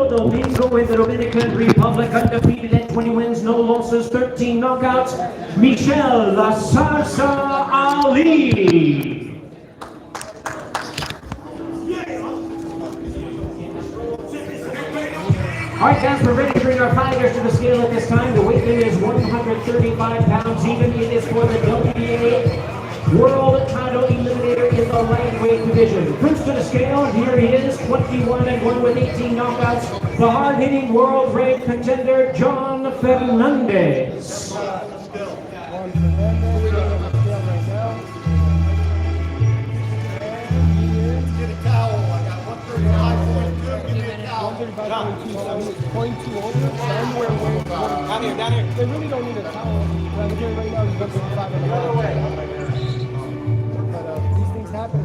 Domingo in the Dominican Republic, undefeated at 20 wins, no losses, 13 knockouts, Michel La Salsa Ali. All right, guys, we're ready to bring our fighters to the scale at this time. The weight limit is 135 pounds even. It is for the WBA World Title Eliminator in the lightweight division. First to the scale, here he is, 21-1 with 18 knockouts. The hard-hitting world-ranked contender, John Fernandez. Down here. They really don't need a towel. Right now, he's 135 and the other way. But these things happen.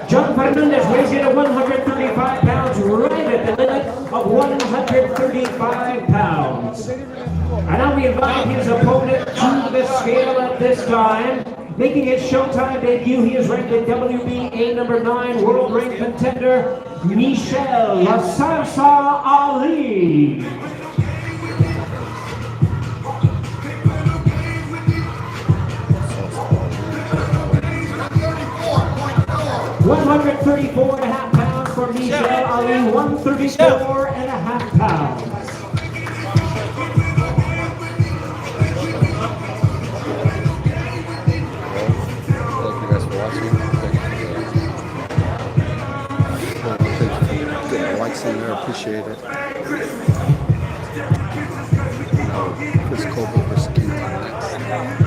John Fernandez weighs in at 135 pounds, right at the limit of 135 pounds. And now we invite his opponent to the scale at this time. Making his Showtime debut, he is ranked at WBA number 9, world ranked contender, Michel La Salsa Ali. 134.5 pounds for Michel Ali, 134.5 pounds. Thank you guys for watching. Thank you for likes in there, appreciate it. Chris Colbert versus King Tog next.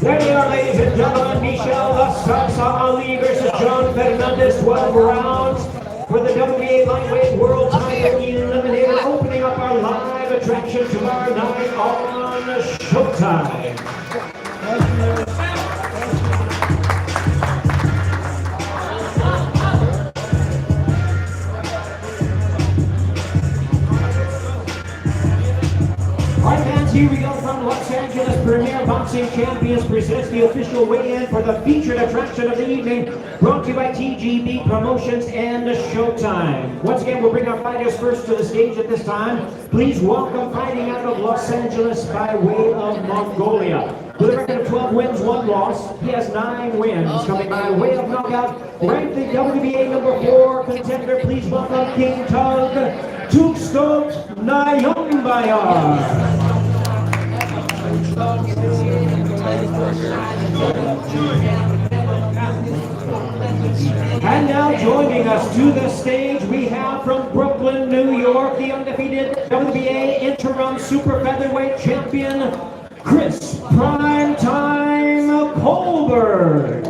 There you are, ladies and gentlemen, Michel La Salsa Ali versus John Fernandez, 12 rounds for the WBA Lightweight World Title Eliminator, opening up our live attraction tomorrow night on Showtime. All right, fans, here we go from Los Angeles. Premier Boxing Champions presents the official weigh-in for the featured attraction of the evening, brought to you by TGB Promotions and Showtime. Once again, we'll bring our fighters first to the stage at this time. Please welcome, fighting out of Los Angeles by way of Mongolia. With a record of 12 wins, 1 loss, he has 9 wins, coming by way of knockout. Ranked the WBA number 4 contender, please welcome King Tog, Tukstot Nayombayar. And now joining us to the stage, we have from Brooklyn, New York, the undefeated WBA interim super featherweight champion, Chris Primetime Colbert.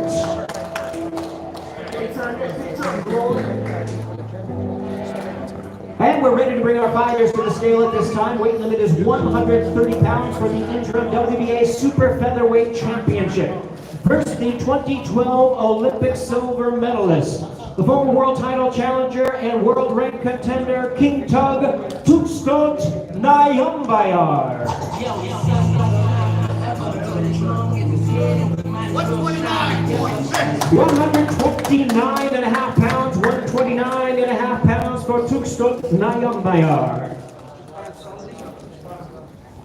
And we're ready to bring our fighters to the scale at this time. Weight limit is 130 pounds for the interim WBA Super Featherweight Championship. First, the 2012 Olympic silver medalist, the former world title challenger and world ranked contender, King Tog, Tukstot Nayombayar. 129.5 pounds, 129.5 pounds for Tukstot Nayombayar.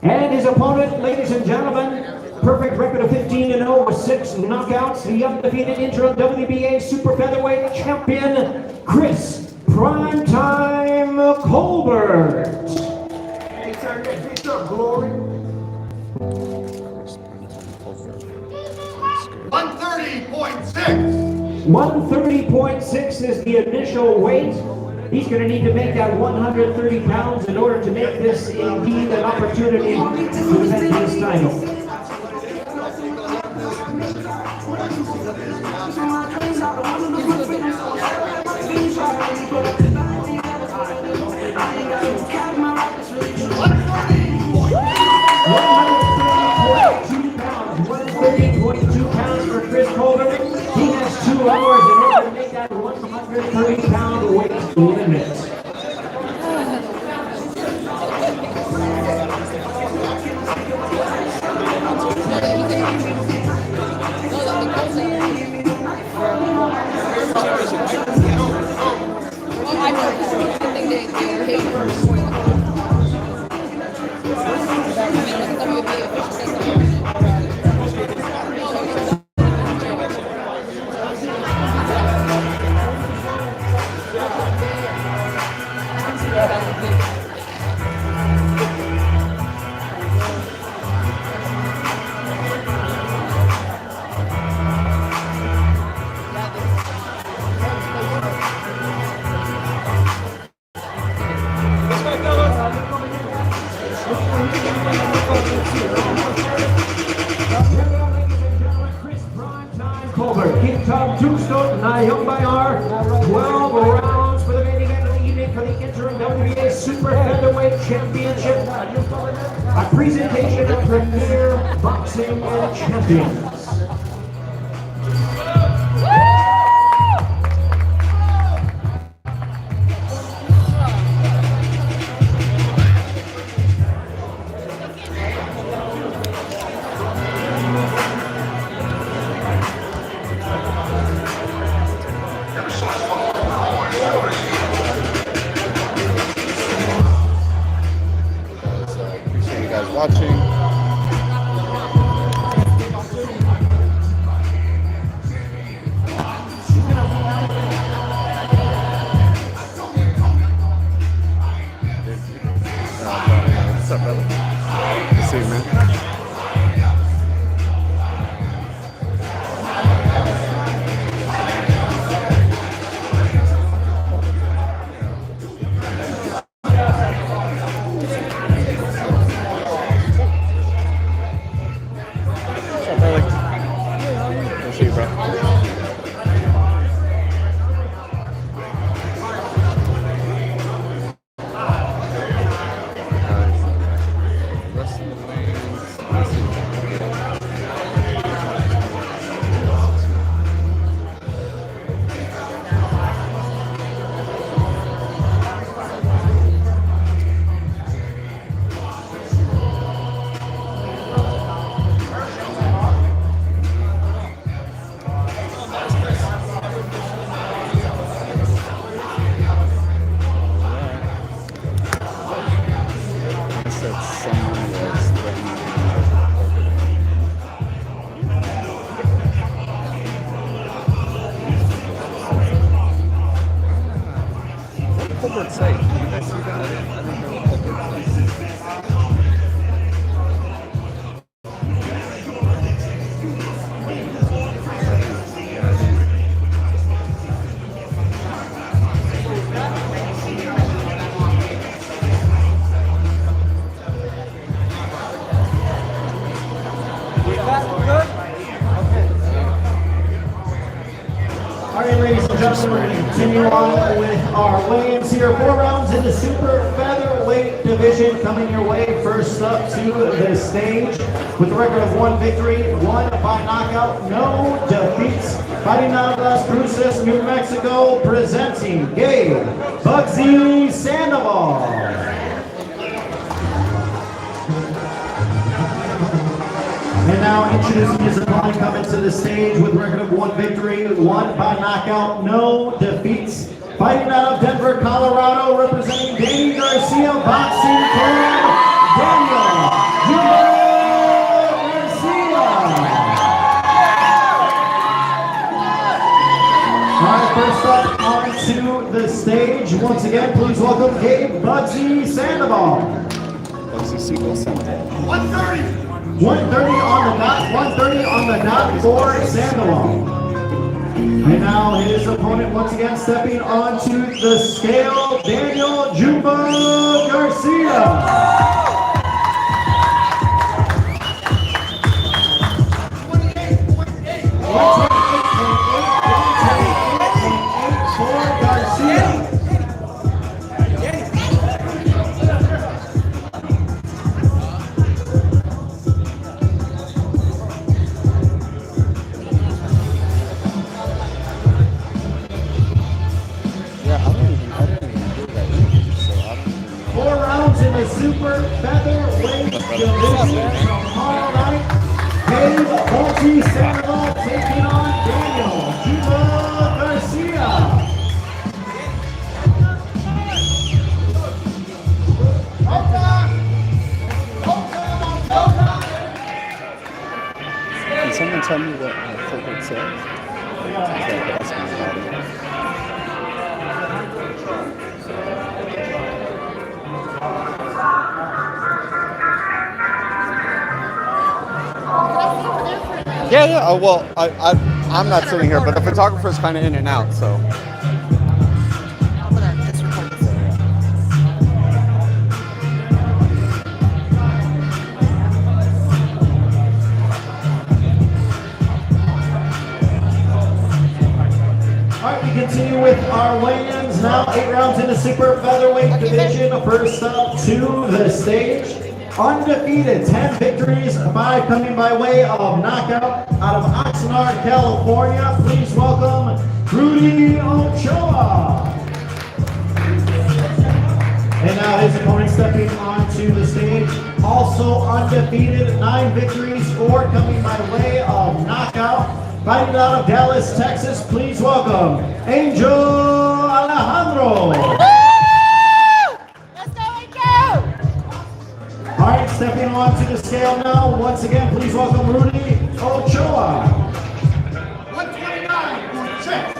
And his opponent, ladies and gentlemen, perfect record of 15-0 with 6 knockouts, the undefeated interim WBA Super Featherweight champion, Chris Primetime Colbert. What's up, Glory? 130.6. 130.6 is the initial weight. He's going to need to make that 130 pounds in order to make this indeed an opportunity to defend his title. £130.2 for Chris Colbert. He has 2 hours in order to make that 130-pound weight limit. Colbert, King Tom Tombstone, Nayong Bayar, 12 rounds for the main event of the evening for the interim WBA Super Featherweight Championship. A presentation of Premier Boxing and Champions. Appreciate you guys watching. What's up, brother? Good to see you, man. Colbert's site. You guys see that? I didn't know Colbert's site. All right, ladies and gentlemen, we're going to continue on with our weigh-ins here. 4 rounds in the super featherweight division coming your way. First up to the stage with a record of 1 victory, 1 by knockout, no defeats. Fighting out of Las Cruces, New Mexico, presenting Gabe Bugsy Sandoval. And now introducing his opponent coming to the stage with a record of 1 victory, 1 by knockout, no defeats. Fighting out of Denver, Colorado, representing Danny Garcia Boxing Club, Daniel Garcia. All right, first up onto the stage, once again, please welcome Gabe Bugsy Sandoval. Bugsy Sequel Center. 1:30 on the dot. 1:30 on the dot for Sandoval. And now his opponent once again stepping onto the scale, Daniel Jumbo Garcia. Super featherweight division tomorrow night. Dave Multi Sandoval taking on Daniel Jumbo Garcia. Can someone tell me what Colbert says? Yeah. Oh, well, I'm not sitting here, but the photographer's kind of in and out, so. All right, we continue with our weigh-ins now. 8 rounds in the super featherweight division. First up to the stage. Undefeated, 10 victories, 5 coming by way of knockout out of Oxnard, California. Please welcome Rudy Ochoa. And now his opponent stepping onto the stage. Also undefeated, 9 victories, 4 coming by way of knockout. Fighting out of Dallas, Texas. Please welcome Angel Alejandro. All right, stepping on to the scale now. Once again, please welcome Rudy Ochoa.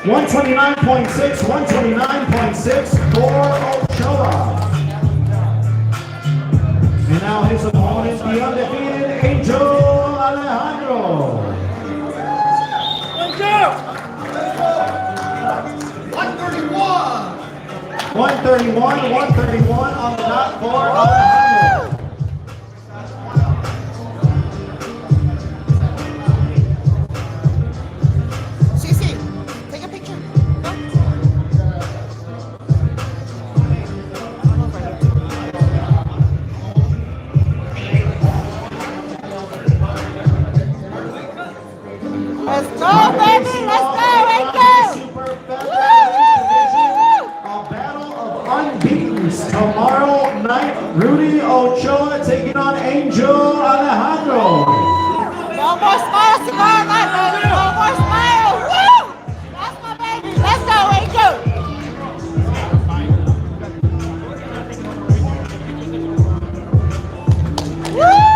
129.6, 129.6 for Ochoa. And now his opponent, the undefeated Angel Alejandro. 131 on the dot for Alejandro. Let's go, baby! Let's go! Super featherweight division, a battle of unbeatens tomorrow night. Rudy Ochoa taking on Angel Alejandro. No more smiles tomorrow night, baby! No more smiles! Woo! That's my baby! Let's go, Angel! Woo!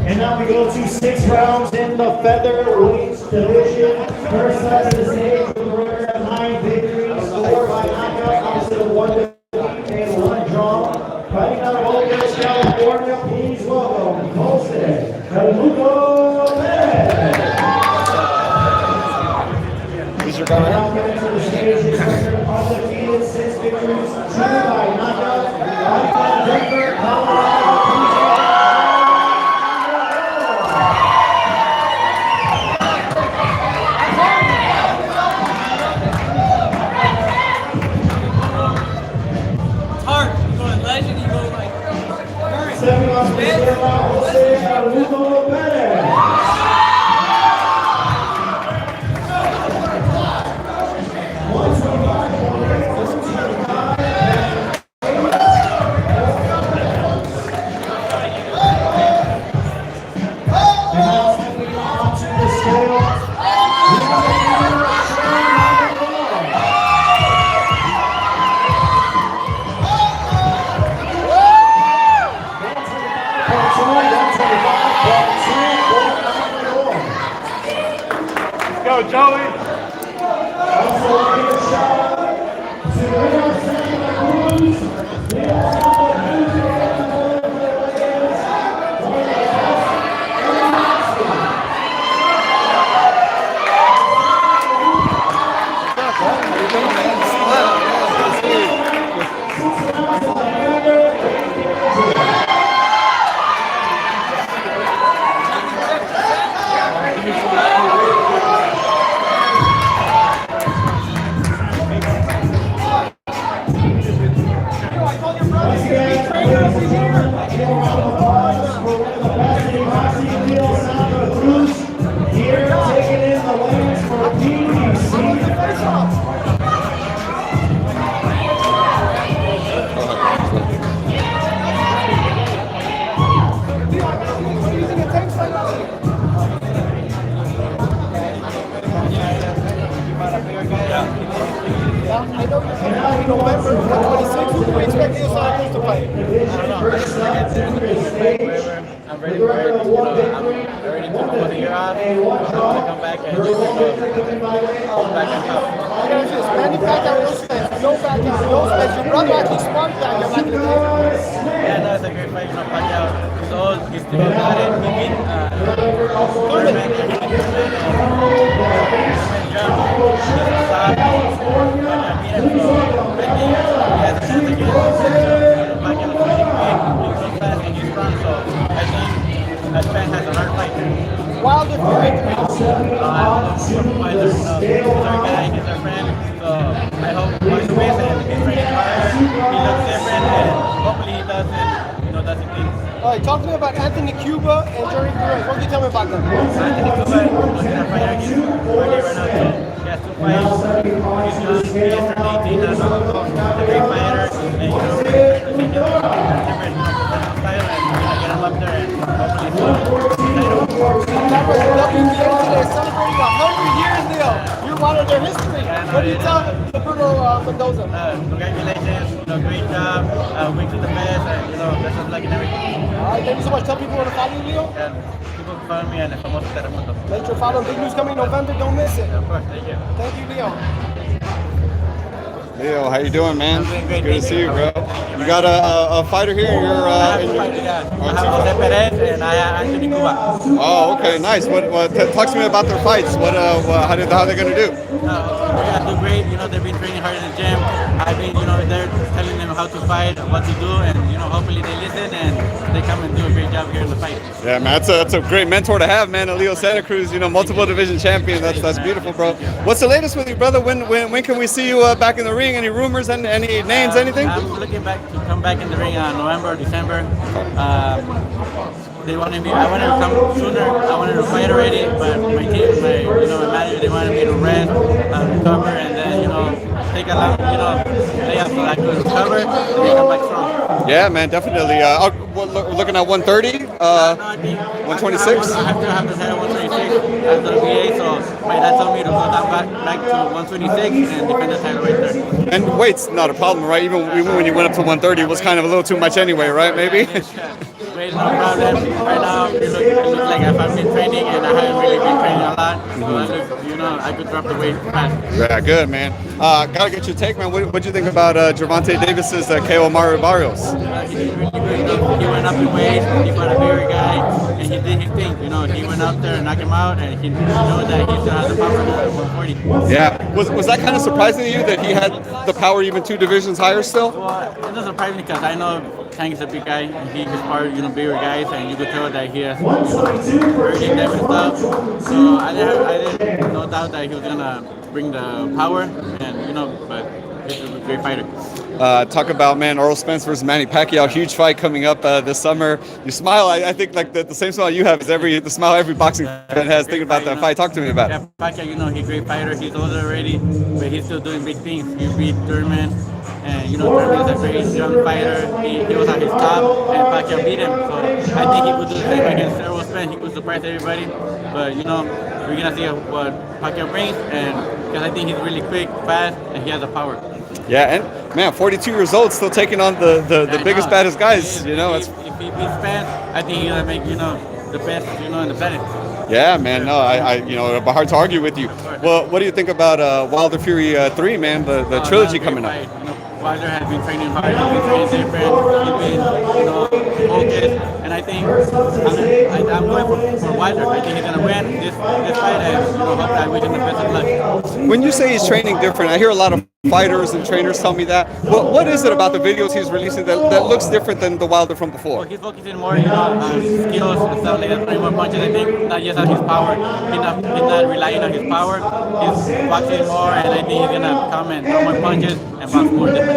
And now, we go to 6 rounds in the featherweight division. First up to the stage with a record of 9 victories, 4 by knockout, opposite of 1 defeat and 1 draw. Fighting out of Colbert, California, please welcome Colbert. Who's your guy right now coming to the stage, his record undefeated, 6 victories, 2 by knockout. Fighting out of Denver, Colorado. go, Joey. Here taking in the lanes for PBC. I know you're in November 26th. Who do we expect Leo Santa Cruz to fight? I'm ready for it. I'm already took the year off. I want to come back and just back on top. I got this. Manny Pacquiao, no Spence. No Pacquiao, no Spence. Your brother actually sparred Pacquiao back in the day. Yeah, no, it's a great fight. Pacquiao, he's old. He's still got it. He beat Colbert. Wilder fight. He's our guy, he's our friend. So I hope once he wins and he's training harder, he looks different and hopefully he does it things. All right, talk to me about Anthony Cuba and Jerry Perez. What can you tell me about them? Anthony Colbert was in a fight against Colbert right now too. He has 2 fights. He's young, he's from 18, he's a great fighter. And we're trying to take him to a different style and get him up there and hopefully title. That was WBA today, celebrating 100 years, Leo. You're one of their history. What do you tell Roberto Mendoza? Congratulations, great job, win to the best, and best of luck and everything. All right, thank you so much. Tell people where to follow you, Leo. And people can follow me and Famoso Telemundo. Make sure to follow him. Big news coming November. Don't miss it. Of course, thank you. Thank you, Leo. Leo, how you doing, man? I'm doing great. Good to see you, bro. You got a fighter here. You're I have Jose Perez and I have Anthony Cuba. Oh, okay, nice. Talk to me about their fights. How are they gonna do? They're gonna do great. They've been training hard in the gym. I've been, there telling them how to fight, what to do, and hopefully they listen and they come and do a great job here in the fight. Yeah, man, that's a great mentor to have, man. Leo Santa Cruz, multiple division champion. That's beautiful, bro. What's the latest with you, brother? When can we see you back in the ring? Any rumors? Any names? Anything? I'm looking back to come back in the ring November, December. They wanted me. I wanted to come sooner. I wanted to fight already, but my team, my manager, they wanted me to rest, recover, and then take a long, lay off so I could recover and then come back strong. Yeah, man, definitely. We're looking at 130, 126. I have to say 126 as the VA, so my dad told me to go down back to 126 and defend the title right there. And weight's not a problem, right? Even when you went up to 130, it was kind of a little too much anyway, right? Maybe. Weight is no problem. Right now, it looks like I've been training and I haven't really been training a lot. So I could drop the weight fast. Yeah, good, man. Gotta get your take, man. What'd you think about Gervonta Davis's KO Mario Barrios? He did really good. He went up in weight. He fought a bigger guy, and he did his thing. He went up there and knocked him out, and he showed that he still has the power at 140. Yeah. Was that kind of surprising to you that he had the power even 2 divisions higher still? Well, it doesn't surprise me because I know Tank is a big guy, and he is part of bigger guys, and you could tell that he has earning them and stuff. So I didn't no doubt that he was gonna bring the power, and but he's a great fighter. Talk about, man, Errol Spence versus Manny Pacquiao, huge fight coming up this summer. You smile. I think like the same smile you have is the smile every boxing fan has thinking about that fight. Talk to me about it. Yeah, Pacquiao, he's a great fighter. He's older already, but he's still doing big things. He beat Thurman, and Thurman is a very young fighter. He was at his top, and Pacquiao beat him. So I think he could do the same against Errol Spence. He could surprise everybody. But we're gonna see what Pacquiao brings, and because I think he's really quick, fast, and he has the power. Yeah, and man, 42 years old, still taking on the biggest, baddest guys. If he beats Spence, I think he's gonna make the best in the planet. Yeah, man. No, you know, it'd be hard to argue with you. Well, what do you think about Wilder Fury 3, man? The trilogy coming up. You know, Wilder has been training hard. He's been training different. He's been, you know, focused. And I think I'm going for Wilder. I think he's gonna win this fight, and you know, hope I wish him the best of luck. When you say he's training different, I hear a lot of fighters and trainers tell me that. What is it about the videos he's releasing that looks different than the Wilder from before? Well, he's focusing more, you know, on skills and stuff like that, throwing more punches. I think not just on his power. He's not relying on his power. He's boxing more, and I think he's gonna come and throw more punches and box more different.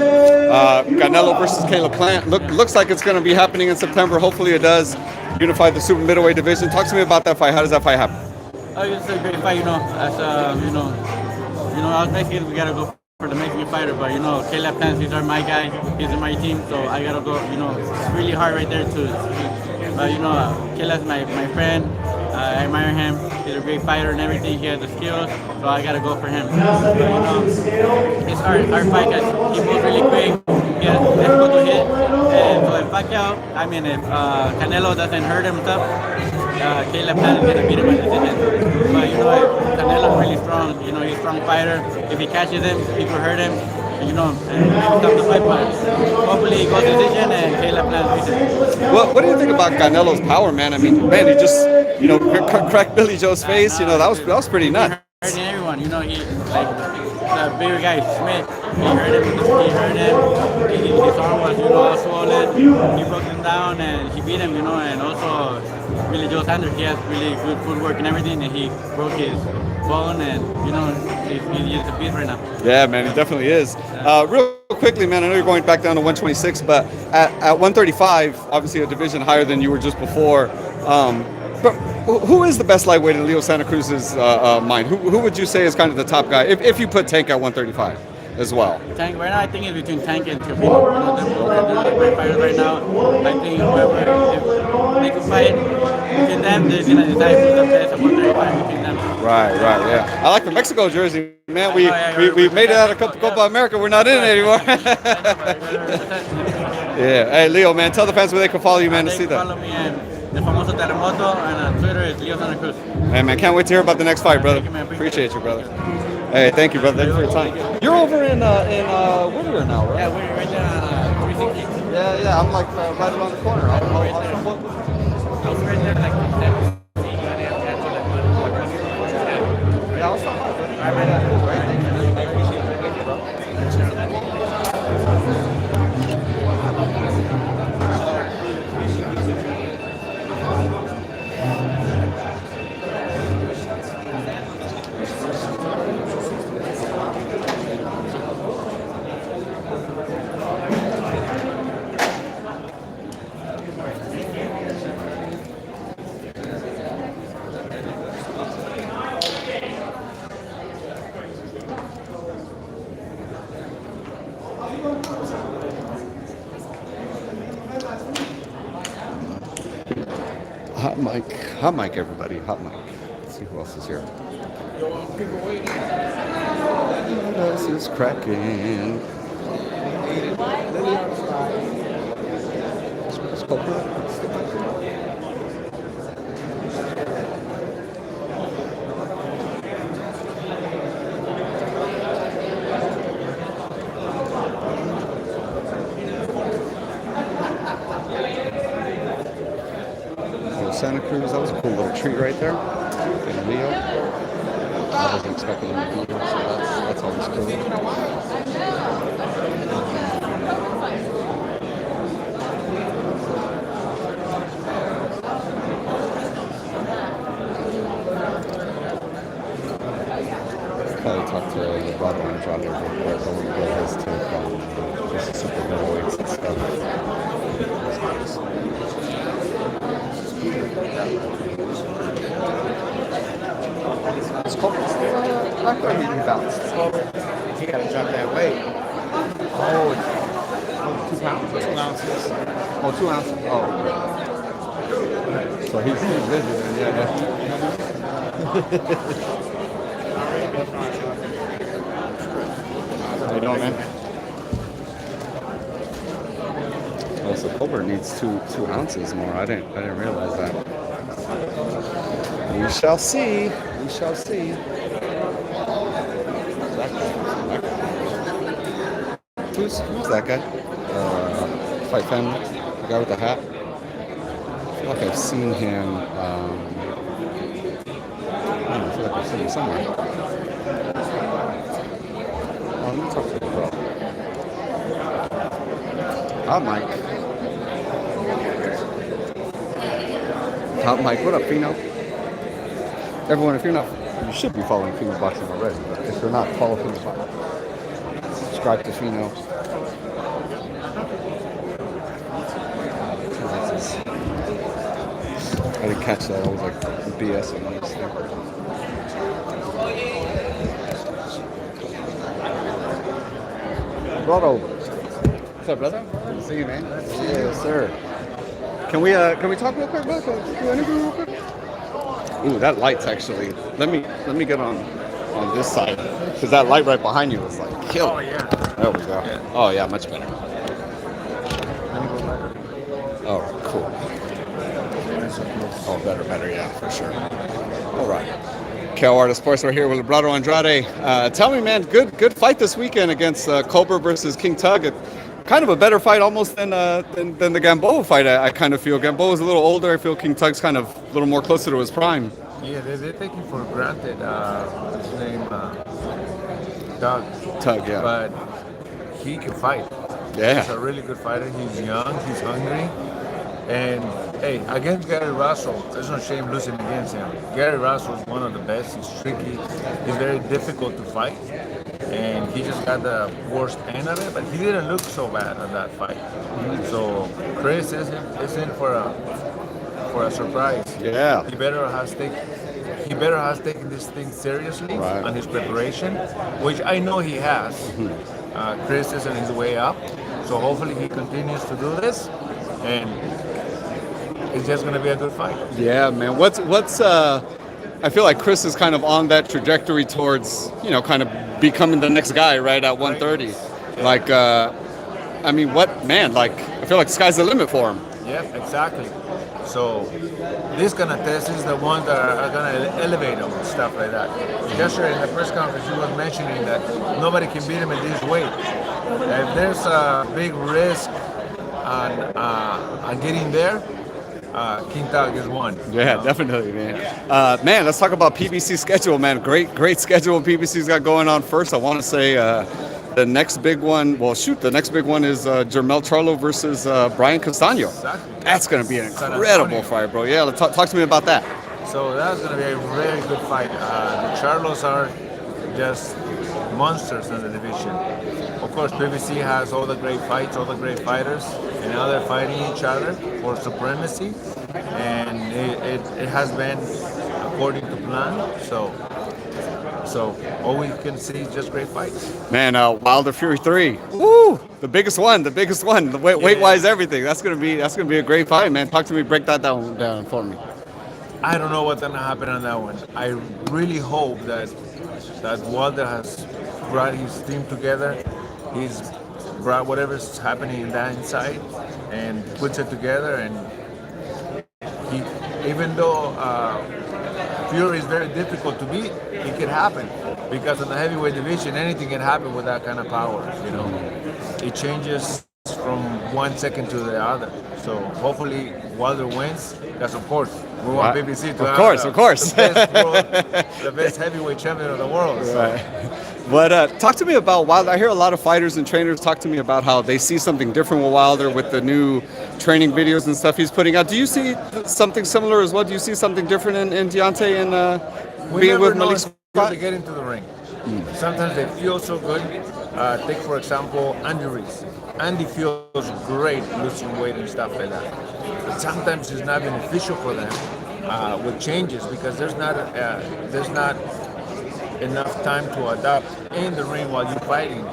Canelo versus Caleb Plant looks like it's going to be happening in September. Hopefully it does. Unify the super middleweight division. Talk to me about that fight. How does that fight happen? Oh, it's a great fight, you know. As us Mexicans, we gotta go for the Mexican fighter, but you know, Caleb Plant, these are my guy. He's in my team, so I gotta go. You know, it's really hard right there too. But you know, Caleb's my friend. I admire him. He's a great fighter and everything. He has the skills, so I gotta go for him. But, you know, it's hard fight because he moves really quick. He has difficult to hit. And so if Canelo doesn't hurt himself, Caleb Plant is gonna beat him by decision. But you know, Canelo's really strong. You know, he's a strong fighter. If he catches him, he could hurt him. You know, and maybe stop the fight, but hopefully he goes decision and Caleb Plant beats him. Well, what do you think about Canelo's power, man? I mean, man, he just, you know, cracked Billy Joe's face. You know, that was pretty nuts. Hurting everyone. You know, he like the bigger guy Smith. He hurt him. His arm was, you know, all swollen. He broke him down and he beat him. You know, and also Billy Joe Sanders. He has really good footwork and everything, and he broke his bone, and you know, he's a beast right now. Yeah, man, he definitely is. Real quickly, man, I know you're going back down to 126, but at 135, obviously a division higher than you were just before. But who is the best lightweight in Leo Santa Cruz's mind? Who would you say is kind of the top guy if you put Tank at 135 as well? Tank right now, I think it's between Tank and Teofimo. You know, they're great fighters right now. I think whoever, if they could fight between them, they're gonna decide who's the best at 135 between them. Right, yeah. I like the Mexico jersey, man. We made it out of Copa America. We're not in it anymore. Yeah. Hey, Leo, man, tell the fans where they can follow you, man, to see that. Follow me and the famoso Terremoto, and on Twitter is Leo Santa Cruz. Hey, man, can't wait to hear about the next fight, brother. Thank you, man. Appreciate you, brother. Hey, thank you, brother. Thank you for your time. You're over in Whittier now, right? Yeah, we're right there on 360. Yeah. I'm like right around the corner. I was right there like 7. Yeah, I'll stop by. All right, man. Hot mic, everybody. Hot mic. Let's see who else is here. This is cracking. It's Colbert. Santa Cruz, that was a cool little treat right there. And Leo, I wasn't expecting him to be here, so that's always cool. Probably talk to the brother Andrade real quick. I want to get his take on just the super middleweights and stuff. It's Colbert. I thought he'd be balanced. He gotta drop that weight. Oh, 2 pounds. 2 ounces. Oh, 2 ounces. Oh. So he's rigid, and yeah. How you doing, man? Oh, so Colbert needs two ounces more. I didn't realize that. We shall see. We shall see. Who's that guy? Fight family, the guy with the hat. I feel like I've seen him. I feel like I've seen him somewhere. Oh, let me talk to the bro. Hot Mike. Hot Mike, what up, Fino? Everyone, if you're not, you should be following Fino Boxing already. But if you're not, follow Fino Boxing. Subscribe to Fino. I didn't catch that. I was like BSing on this thing. Brother. What's up, brother? Good to see you, man. Yes, sir. Can we talk real quick, bro? Can we interview real quick? Ooh, that light's actually. Let me get on this side because that light right behind you is like kill. Oh yeah. There we go. Yeah. Oh yeah, much better. Oh, cool. Oh, better, yeah, for sure. All right. Cal Artist Sports, we're here with Lebrado Andrade. Tell me, man, good fight this weekend against Colbert versus King Tug. Kind of a better fight almost than the Gamboa fight, I kind of feel. Gamboa's a little older. I feel King Tug's kind of a little more closer to his prime. Yeah, they're taking for granted his name, Doug. Tug, yeah. But he can fight. Yeah. He's a really good fighter. He's young. He's hungry. And hey, against Gary Russell, there's no shame losing against him. Gary Russell is one of the best. He's tricky. He's very difficult to fight. And he just got the worst end of it, but he didn't look so bad at that fight. So Chris is in for a surprise. Yeah. He better has taken this thing seriously on his preparation, which I know he has. Chris is on his way up, so hopefully he continues to do this, and it's just gonna be a good fight. Yeah, man. What's I feel like Chris is kind of on that trajectory towards, kind of becoming the next guy, right, at 130. Like, I mean, I feel like the sky's the limit for him. Yeah, exactly. So these kind of tests is the ones that are gonna elevate him and stuff like that. Yesterday in the press conference, he was mentioning that nobody can beat him at this weight. If there's a big risk on getting there, King Tug is one. Yeah, definitely, man. Man, let's talk about PBC schedule, man. Great schedule PBC's got going on. First, I want to say the next big one. Well, the next big one is Jermel Charlo versus Brian Castano. Exactly. That's gonna be an incredible fight, bro. Yeah, talk to me about that. So that's gonna be a very good fight. The Charlos are just monsters in the division. Of course, PBC has all the great fights, all the great fighters, and now they're fighting each other for supremacy, and it has been according to plan. So all we can see is just great fights. Man, Wilder Fury 3. Woo! The biggest one. The weight-wise, everything. That's gonna be a great fight, man. Talk to me, break that down for me. I don't know what's gonna happen on that one. I really hope that Wilder has brought his team together. He's brought whatever's happening in that inside and puts it together. And he, even though Fury is very difficult to beat, it can happen because in the heavyweight division, anything can happen with that kind of power. It changes from 1 second to the other. So hopefully Wilder wins, because of course we want BBC to have the best heavyweight champion of the world. So. Right. But talk to me about Wilder. I hear a lot of fighters and trainers talk to me about how they see something different with Wilder with the new training videos and stuff he's putting out. Do you see something similar as well? Do you see something different in Deontay and being with Malik? They get into the ring. Sometimes they feel so good. Take for example Andy Reese. Andy feels great losing weight and stuff like that. But sometimes it's not beneficial for them with changes because there's not enough time to adapt in the ring while you're fighting.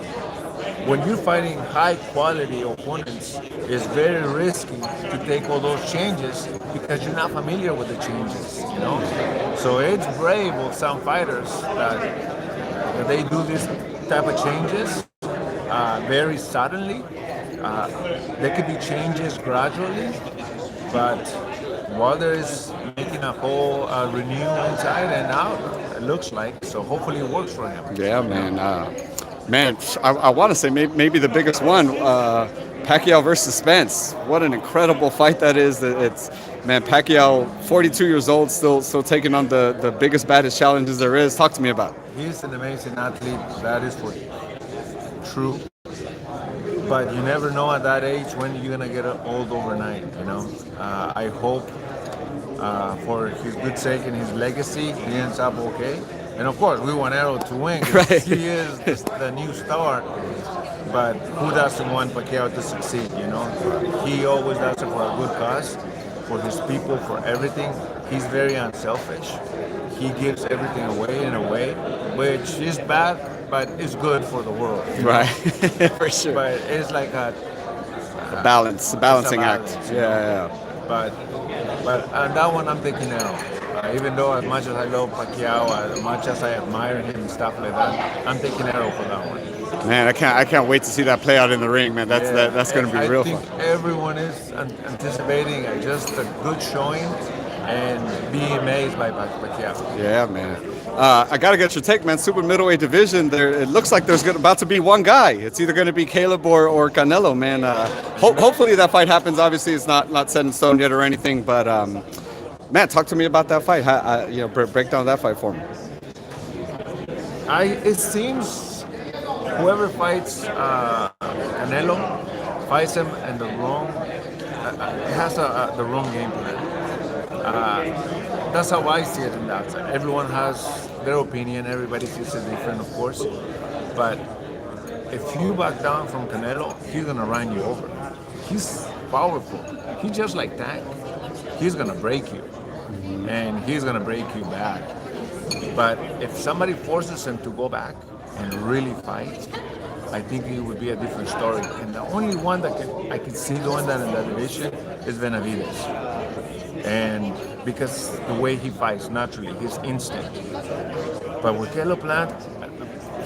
When you're fighting high quality opponents, it's very risky to take all those changes because you're not familiar with the changes, So it's brave of some fighters that they do this type of changes very suddenly. There could be changes gradually, but Wilder is making a whole renew inside and out. It looks like so. Hopefully, it works for him. Yeah, man. Man, I want to say maybe the biggest one, Pacquiao versus Spence. What an incredible fight that is. It's man, Pacquiao, 42 years old, still taking on the biggest, baddest challenges there is. Talk to me about it. He's an amazing athlete. That is for true. But you never know at that age when you're gonna get old overnight. You know. I hope for his good sake and his legacy, he ends up okay. And of course, we want Arrow to win. 'Cause Right. He is the new star. But who doesn't want Pacquiao to succeed? You know, he always does it for a good cause, for his people, for everything. He's very unselfish. He gives everything away in a way, which is bad, but it's good for the world. You know? Right, for sure. But it's like a Balancing balance, act. you know? Yeah. But on that one, I'm thinking Arrow. Even though as much as I love Pacquiao, as much as I admire him and stuff like that, I'm taking Arrow for that one. Man, I can't wait to see that play out in the ring, man. That's going to be real I think fun. everyone is anticipating just a good showing and be amazed by Pacquiao. Yeah, man. I got to get your take, man. Super middleweight division. It looks like there's about to be one guy. It's either going to be Caleb or Canelo, man. Hopefully that fight happens. Obviously, it's not set in stone yet or anything. But man, talk to me about that fight. Break down that fight for me. It seems whoever fights Canelo fights him in the wrong. Has the wrong game plan. That's how I see it in that side. Everyone has their opinion. Everybody sees it different, of course. But if you back down from Canelo, he's gonna run you over. He's powerful. He's just like Tank. He's gonna break you, and he's gonna break you bad. But if somebody forces him to go back and really fight, I think it would be a different story. And the only one that I can see doing that in that division is Benavidez. And because the way he fights naturally, his instinct. But with Caleb Plant,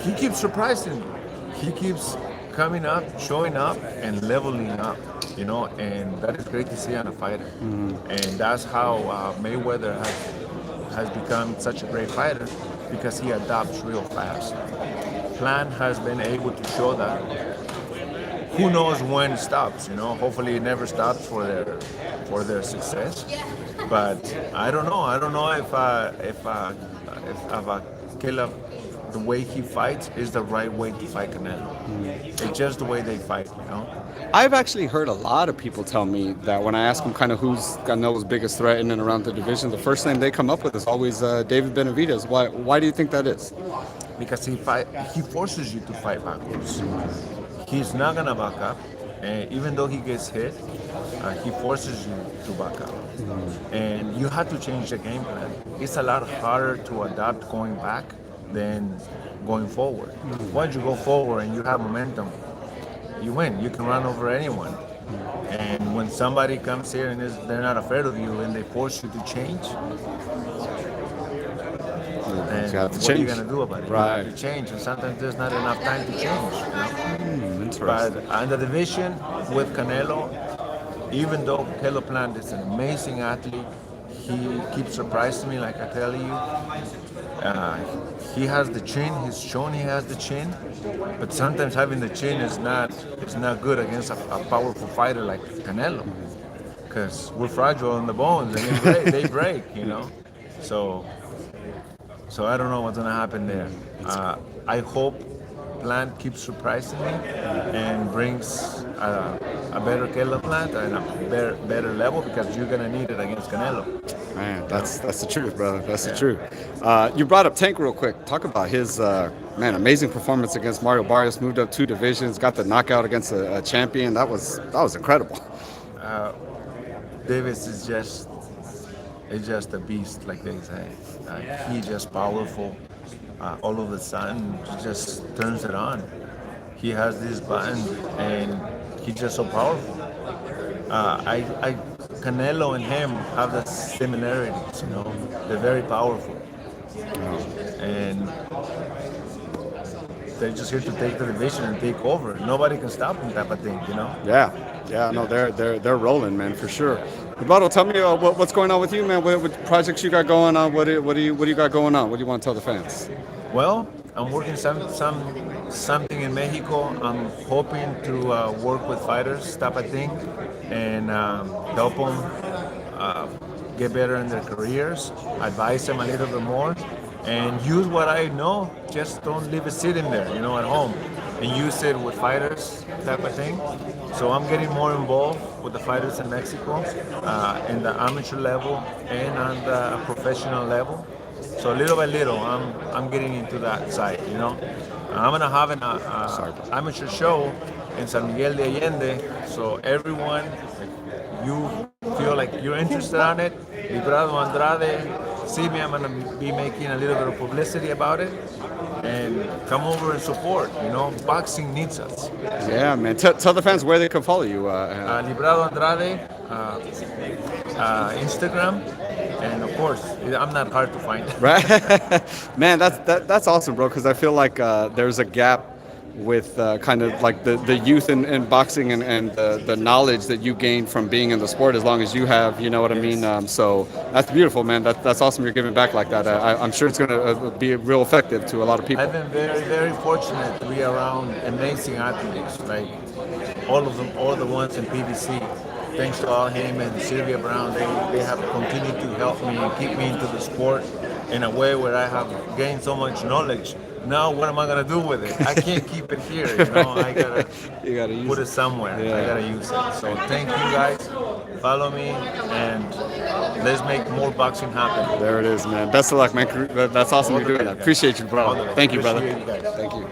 he keeps surprising me. He keeps coming up, showing up, and leveling up, and that is great to see on a fighter. And that's how Mayweather has become such a great fighter, because he adapts real fast. Plant has been able to show that. Who knows when it stops? Hopefully it never stops for their success. But I don't know. I don't know if Caleb, the way he fights is the right way to fight Canelo. It's just the way they fight. I've actually heard a lot of people tell me that when I ask them kind of who's Canelo's biggest threat in and around the division, the first name they come up with is always David Benavidez. Why do you think that is? Because he forces you to fight backwards. He's not gonna back up, and even though he gets hit, he forces you to back up. And you have to change the game plan. It's a lot harder to adapt going back than going forward. Once you go forward and you have momentum, you win. You can run over anyone. And when somebody comes here and they're not afraid of you and they force you to change, then what are you going to do about it? Right. You have to change, and sometimes there's not enough time to change. Interesting. But on the division with Canelo, even though Caleb Plant is an amazing athlete, he keeps surprising me, like I tell you. He has the chin. He's shown he has the chin, but sometimes having the chin is not good against a powerful fighter like Canelo, because we're fragile in the bones and they break. So I don't know what's gonna happen there. I hope Plant keeps surprising me and brings a better Caleb Plant and a better level, because you're gonna need it against Canelo. Man, that's the truth, brother. That's the truth. You brought up Tank real quick. Talk about his amazing performance against Mario Barrios. Moved up 2 divisions, got the knockout against a champion. That was incredible. Davis is just a beast, like they say. He's just powerful. All of a sudden, he just turns it on. He has this button, and he's just so powerful. Canelo and him have the similarities, They're very powerful. And they're just here to take the division and take over. Nobody can stop them, type of thing, you know. Yeah, no, they're rolling, man, for sure. Eduardo, tell me what's going on with you, man. What projects you got going on? What do you got going on? What do you want to tell the fans? Well, I'm working something in Mexico. I'm hoping to work with fighters, type of thing, and help them get better in their careers, advise them a little bit more, and use what I know. Just don't leave it sitting there, you know, at home, and use it with fighters, type of thing. So I'm getting more involved with the fighters in Mexico, in the amateur level and on the professional level. So little by little, I'm getting into that side, you know. I'm gonna have an amateur show in San Miguel de Allende. So everyone, if you feel like you're interested on it, Librado Andrade, see me. I'm gonna be making a little bit of publicity about it, and come over and support. You know, boxing needs us. Yeah, man. Tell the fans where they can follow you. Librado Andrade, Instagram. And of course, I'm not hard to find. Right, man. That's awesome, bro. Because I feel like there's a gap with kind of like the youth in boxing and the knowledge that you gain from being in the sport as long as you have. You know what I mean? So that's beautiful, man. That's awesome. You're giving back like that. I'm sure it's going to be real effective to a lot of people. I've been very, very fortunate to be around amazing athletes, like all of them, all the ones in PBC. Thanks to all him and Sylvia Brown, they have continued to help me and keep me into the sport in a way where I have gained so much knowledge. Now what am I gonna do with it? I can't keep it here, you know. I gotta put it somewhere. Yeah. I gotta use it. So thank you guys. Follow me and let's make more boxing happen. There it is, man. Best of luck, man. That's awesome you're doing that. Appreciate you, bro. Thank you, brother. Appreciate you guys. Thank you.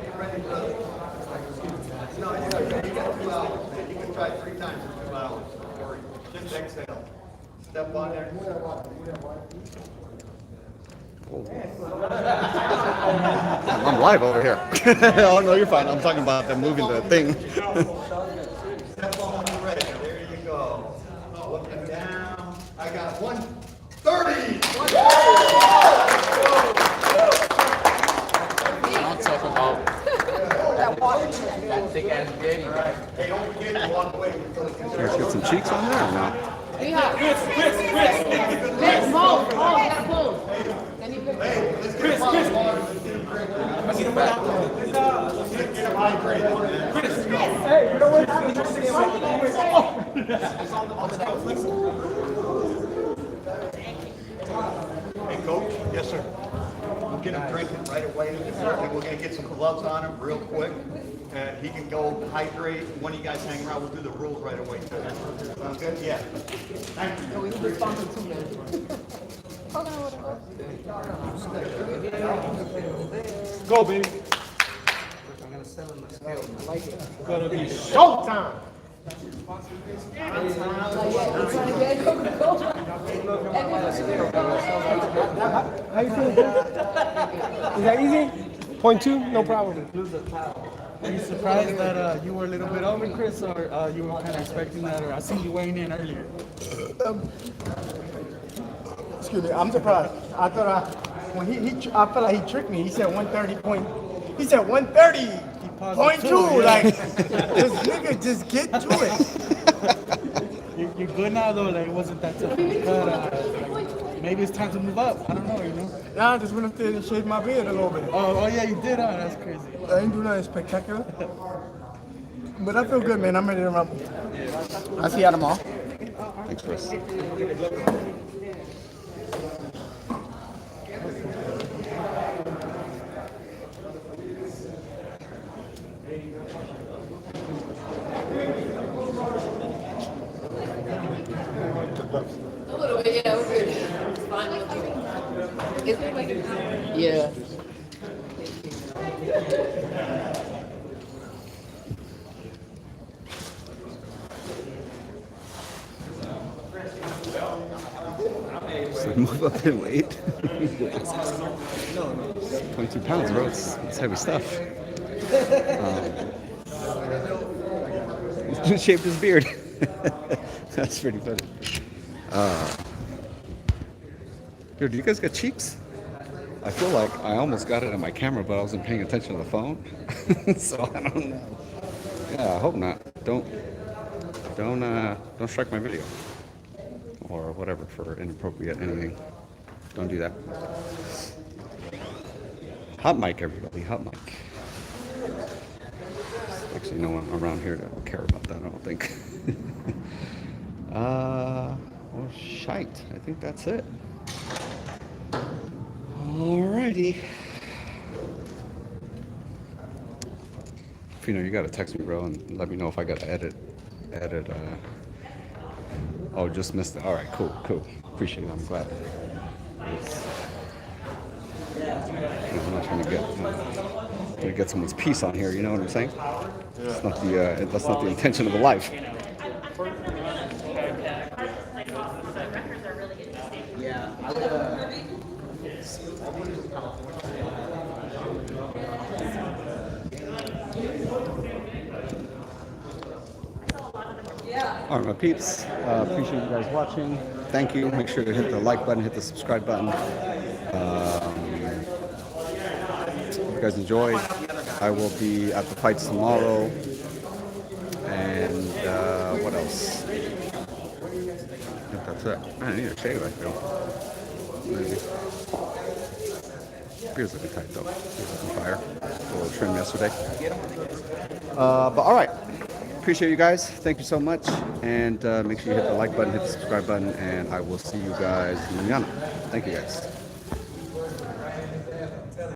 Step on there. I'm live over here. Oh no, you're fine. I'm talking about them moving the thing. Step on the red. There you go. Looking down. I got 130. Don't talk about that water that thick ass baby. Hey, don't forget to walk away. Let's get some cheeks on there or no? Chris, move, gotta move. Then you pick Chris. Hey, Coach. Yes, sir. We'll get him drinking right away. We're going to get some gloves on him real quick. He can go hydrate. When you guys hang around, we'll do the rules right away. Sounds good? Yeah. Thank you. Go, baby. Gonna be showtime. How you feeling? Is that easy? 0.2? No problem. Are you surprised that you were a little bit over, Chris, or you were kind of expecting that, or I seen you weighing in earlier? Excuse me, I'm surprised. I thought when I felt like he tricked me. He said 130 point. He said 130.2. Like this nigga just get to it. You're good now, though. Like it wasn't that tough to cut. Maybe it's time to move up. I don't know. You know. Nah, I just went up there and shaved my beard a little bit. Oh yeah, you did. Huh? That's crazy. I didn't do nothing spectacular. But I feel good, man. I'm ready to rumble. I'll see you tomorrow. Thanks, Chris. a little bit, yeah, we're good. It's fine. Is there like a yeah. So move up in weight. 22 pounds, bro. It's heavy stuff. He shaved his beard. That's pretty funny. Dude, do you guys got cheeks? I feel like I almost got it in my camera, but I wasn't paying attention to the phone. So I don't know. Yeah, I hope not. Don't strike my video or whatever for inappropriate anything. Don't do that. Hot mic, everybody. Hot mic. Actually, no one around here that will care about that. I don't think. Well, shite. I think that's it. Alrighty. If you gotta text me, bro, and let me know if I gotta edit. Oh, just missed it. All right, cool. Appreciate it. I'm glad. I'm not trying to get someone's peace on here. You know what I'm saying? That's not the intention of the life. All right, my peeps. Appreciate you guys watching. Thank you. Make sure to hit the like button, hit the subscribe button. If you guys enjoyed, I will be at the fights tomorrow. And what else? I think that's it. Man, I need a shave, I feel. Maybe. Beer's looking tight though. Beer's looking fire. A little trim yesterday. But all right. Appreciate you guys. Thank you so much. And make sure you hit the like button, hit the subscribe button, and I will see you guys mañana. Thank you guys.